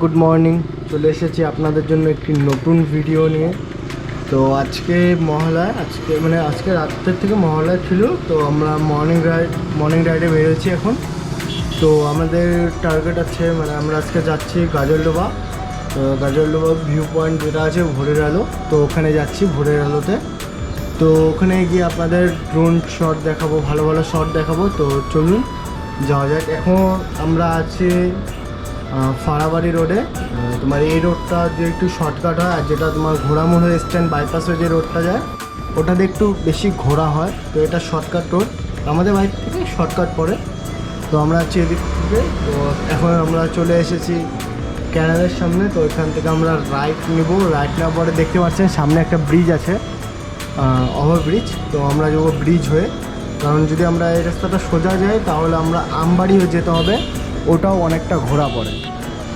Good morning. চলে এসেছি আপনাদের জন্য একটি নতুন ভিডিও নিয়ে। তো আজকে মহালয়া, আজকে রাত্রের থেকে মহালয়া ছিল। তো আমরা মর্নিং রাইডে বেরিয়েছি এখন। তো আমাদের টার্গেট আছে, আমরা আজকে যাচ্ছি গাজলডোবা। তো গাজলডোবা ভিউ পয়েন্ট যেটা আছে ভোরের আলো, তো ওখানে যাচ্ছি ভোরের আলোতে। তো ওখানে গিয়ে আপনাদের ড্রোন শট দেখাবো, ভালো ভালো শট দেখাবো। তো চলুন যাওয়া যাক। এখন আমরা আছি ফাড়াবাড়ি রোডে। তোমার এই রোডটা যে একটু শর্টকাট হয়, আর যেটা তোমার ঘোড়ামোড় স্ট্যান্ড বাইপাস হয়ে যে রোডটা যায় ওটাতে একটু বেশি ঘোরা হয়। তো এটা শর্টকাট রোড, আমাদের বাইক থেকে শর্টকাট পড়ে। তো আমরা আছি এদিক থেকে। তো এখন আমরা চলে এসেছি ক্যানালের সামনে। তো এখান থেকে আমরা রাইট নেব। রাইট নেওয়ার পরে দেখতে পাচ্ছেন সামনে একটা ব্রিজ আছে, ওভারব্রিজ। তো আমরা যাবো ব্রিজ হয়ে, কারণ যদি আমরা এই রাস্তাটা সোজা যাই তাহলে আমরা আমবাড়ি হয়ে যেতে হবে, ওটাও অনেকটা ঘোরা পড়ে।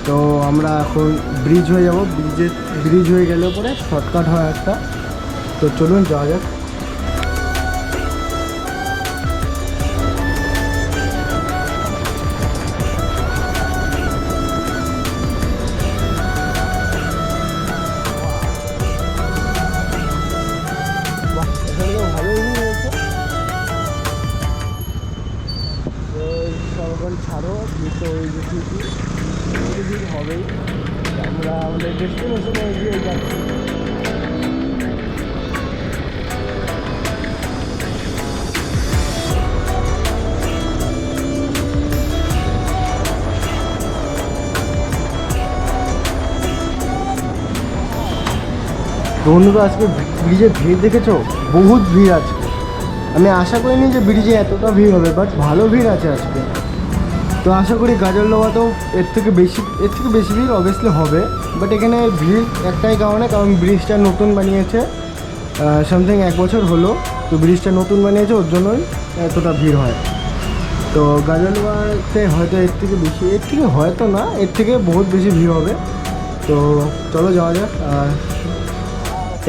তো আমরা এখন ব্রিজ হয়ে যাব। ব্রিজ হয়ে গেলে পরে শর্টকাট হয় একটা। তো চলুন যাওয়া যাক। ছাড়ো তো ওই যে ভিড় হবেই। আমরা আমাদের ডেস্টিনেশনে এগিয়ে যাচ্ছি। বন্ধুরা, আজকে ব্রিজে ভিড় দেখেছো? বহুত ভিড় আছে। আমি আশা করিনি যে ব্রিজে এতটা ভিড় হবে, বাট ভালো ভিড় আছে আজকে। তো আশা করি গাজলডোবাতেও এর থেকে বেশি ভিড় অবভিয়াসলি হবে। বাট এখানে ভিড় একটাই কারণে, কারণ ব্রিজটা নতুন বানিয়েছে, সামথিং 1 বছর হলো। তো ব্রিজটা নতুন বানিয়েছে, ওর জন্যই এতটা ভিড় হয়। তো গাজলডোবাতে হয়তো এর থেকে বহুত বেশি ভিড় হবে। তো চলো যাওয়া যাক। আর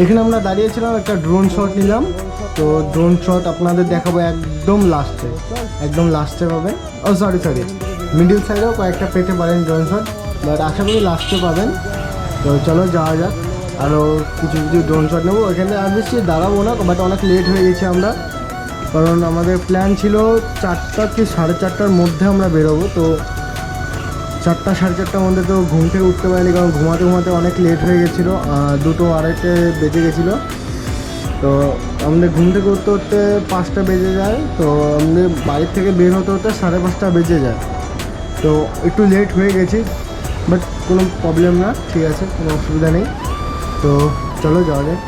এখানে আমরা দাঁড়িয়েছিলাম, একটা ড্রোন শট নিলাম। তো ড্রোন শট আপনাদের দেখাবো একদম লাস্টে পাবেন। সরি মিডিল সাইডেও কয়েকটা পেতে পারেন ড্রোন শট, বাট আশা করি লাস্টে পাবেন। তো চলো যাওয়া যাক। আরও কিছু ড্রোন শট নেবো। এখানে আর বেশি দাঁড়াবো না, বাট অনেক লেট হয়ে গেছি আমরা, কারণ আমাদের প্ল্যান ছিল 4টা কি 4:30টার মধ্যে আমরা বেরোবো। তো 4টা 4:30টার মধ্যে তো ঘুম থেকে উঠতে পারিনি, কারণ ঘুমাতে অনেক লেট হয়ে গেছিলো। 2টো 2:30 বেজে গেছিলো। তো আমাদের ঘুম থেকে উঠতে 5টা বেজে যায়। তো আমাদের বাড়ির থেকে বের হতে 5:30 বেজে যায়। তো একটু লেট হয়ে গেছি, বাট কোনো প্রবলেম না, ঠিক আছে, কোনো অসুবিধা নেই। তো চলো যাওয়া যায়।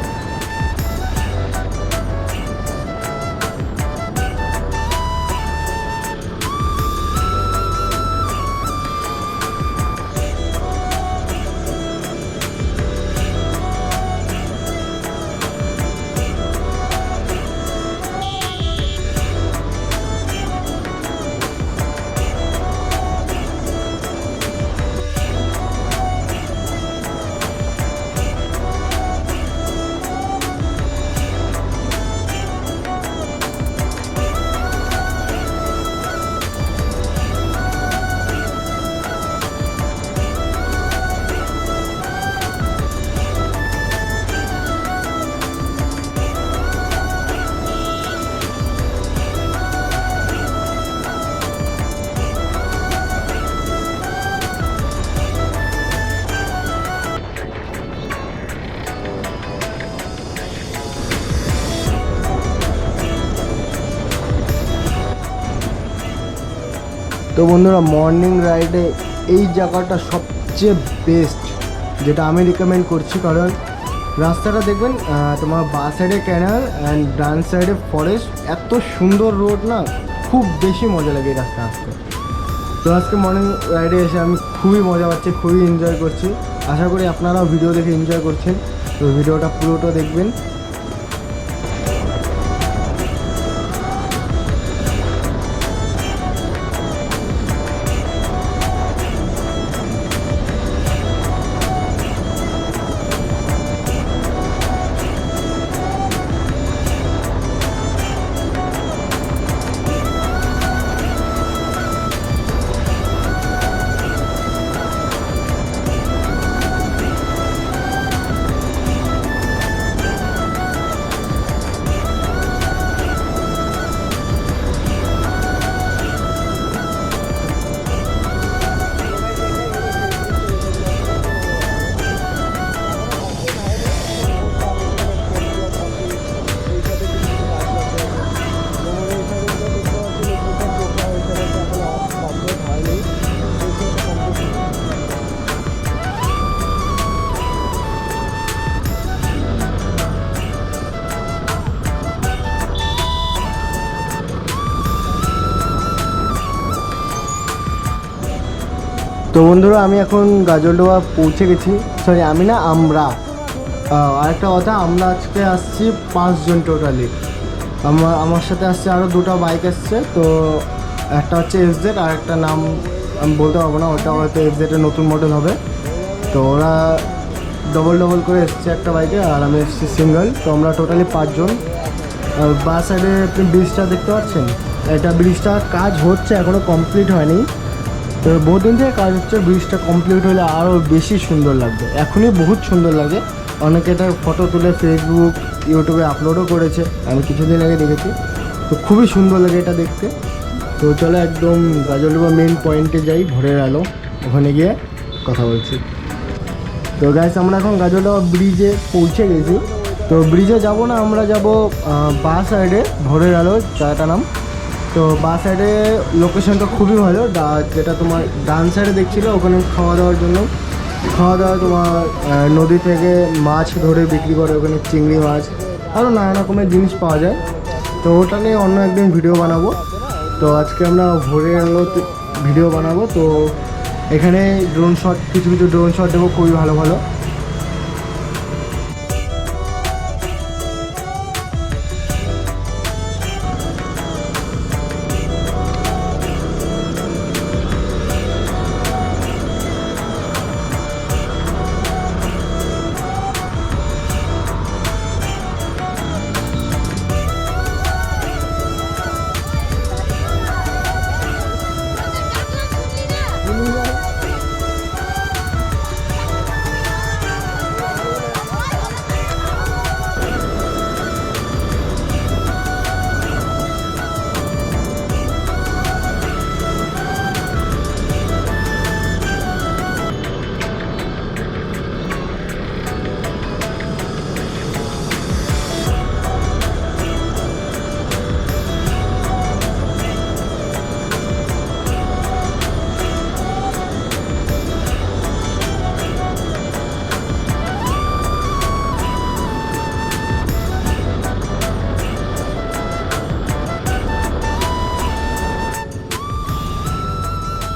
তো বন্ধুরা, মর্নিং রাইডে এই জায়গাটা সবচেয়ে বেস্ট, যেটা আমি রিকমেন্ড করছি। কারণ রাস্তাটা দেখবেন, তোমার বাঁ সাইডে ক্যানাল অ্যান্ড ডান সাইডে ফরেস্ট, এত সুন্দর রোড না, খুব বেশি মজা লাগে এই রাস্তা আসতে। তো আজকে মর্নিং রাইডে এসে আমি খুবই মজা পাচ্ছি, খুবই এনজয় করছি। আশা করি আপনারাও ভিডিও দেখে এনজয় করছেন। তো ভিডিওটা পুরোটা দেখবেন। তো বন্ধুরা আমি এখন গাজলডোবা পৌঁছে গেছি, সরি আমি না, আমরা। আরেকটা কথা, আমরা আজকে আসছি 5 জন টোটালি। আমার সাথে আসছে আরও 2টা বাইক আসছে। তো একটা হচ্ছে এফজেড, আর একটা নাম আমি বলতে পারবো না, ওটা হয়তো এফজেডের নতুন মডেল হবে। তো ওরা ডবল করে এসছে একটা বাইকে, আর আমি এসছি সিঙ্গেল। তো আমরা টোটালি 5 জন। বা সাইডে আপনি ব্রিজটা দেখতে পাচ্ছেন, এটা ব্রিজটা কাজ হচ্ছে, এখনও কমপ্লিট হয়নি। তো বহুদিন থেকে কাজ হচ্ছে, ব্রিজটা কমপ্লিট হলে আরও বেশি সুন্দর লাগবে। এখনই বহুত সুন্দর লাগে, অনেকে এটার ফটো তুলে ফেসবুক ইউটিউবে আপলোডও করেছে, আমি কিছুদিন আগে দেখেছি। তো খুবই সুন্দর লাগে এটা দেখতে। তো চলো একদম গাজলডোবা মেন পয়েন্টে যাই, ভোরের আলো, ওখানে গিয়ে কথা বলছি। তো গাইস আমরা এখন গাজলডোবা ব্রিজে পৌঁছে গেছি। তো ব্রিজে যাব না, আমরা যাব বা সাইডে, ভোরের আলো জায়গাটার নাম। তো বা সাইডে লোকেশনটা খুবই ভালো, যেটা তোমার ডান সাইডে দেখছিলে, ওখানে খাওয়া দাওয়ার জন্য। খাওয়া দাওয়া তোমার নদী থেকে মাছ ধরে বিক্রি করে, ওখানে চিংড়ি মাছ আরও নানা রকমের জিনিস পাওয়া যায়। তো ওটা নিয়ে অন্য একদিন ভিডিও বানাবো। তো আজকে আমরা ভোরের আলো ভিডিও বানাবো। তো এখানে ড্রোন শট, কিছু ড্রোন শট দেবো, খুবই ভালো ভালো।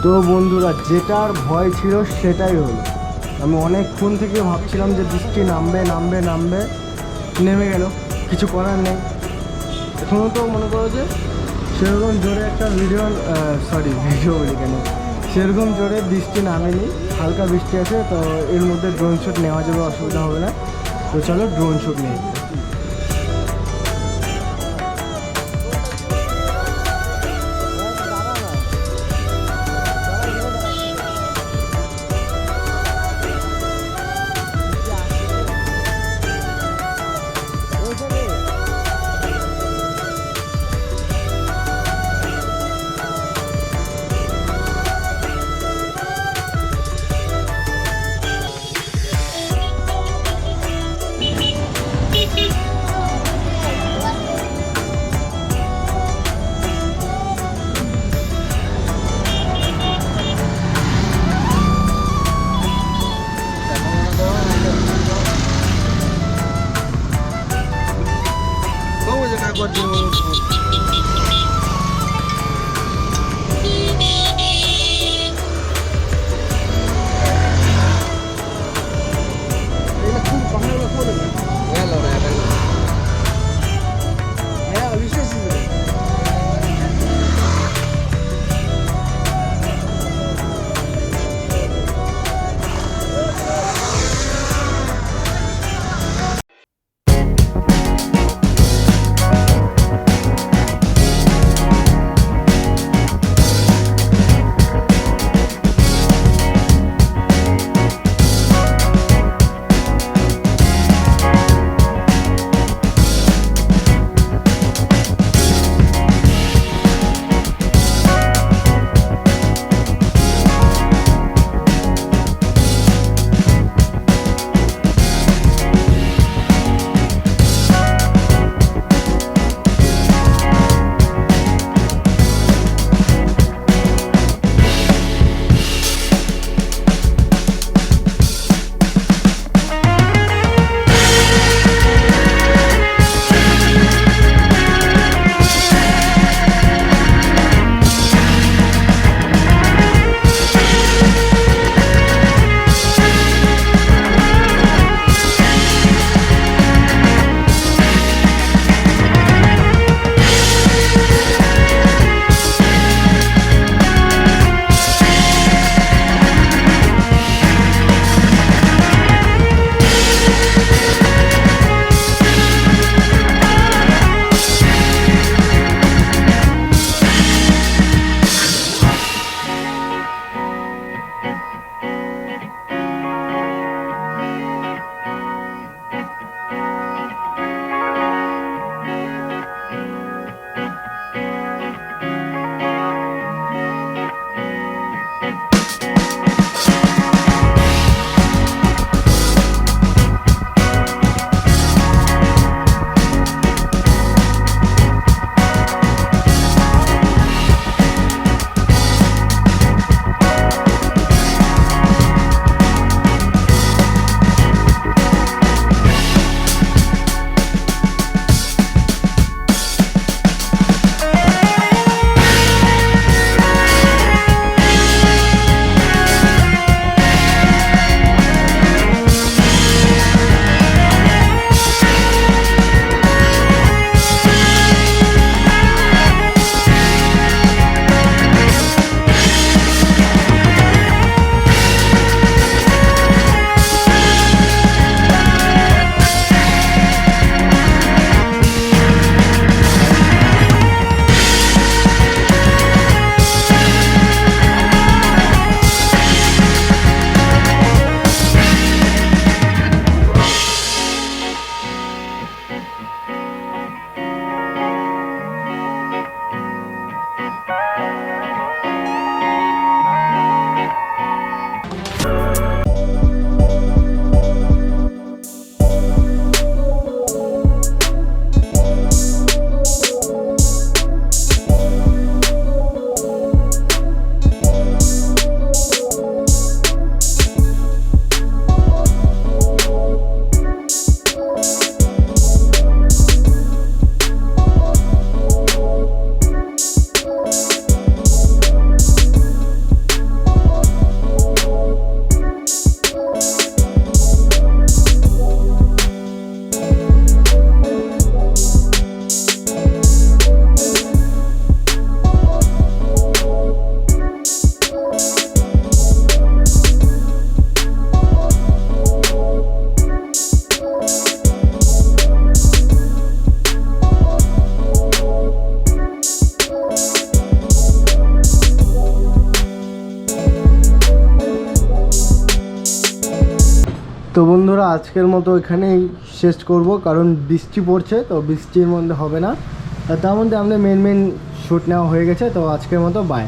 তো বন্ধুরা, যেটার ভয় ছিল সেটাই হলো। আমি অনেকক্ষণ থেকে ভাবছিলাম যে বৃষ্টি নামবে নামবে নামবে, নেমে গেল, কিছু করার নেই। এখনও তো মনে করো যে সেরকম জোরে একটা ভিডিও বলি কেন, সেরকম জোরে বৃষ্টি নামেনি, হালকা বৃষ্টি আছে। তো এর মধ্যে ড্রোন শ্যুট নেওয়া যাবে, অসুবিধা হবে না। তো চলো ড্রোন শ্যুট নিয়ে। তো বন্ধুরা আজকের মতো এখানেই শেষ করব, কারণ বৃষ্টি পড়ছে, তো বৃষ্টির মধ্যে হবে না। আর তার মধ্যে আমাদের মেন শ্যুট নেওয়া হয়ে গেছে। তো আজকের মতো বাই।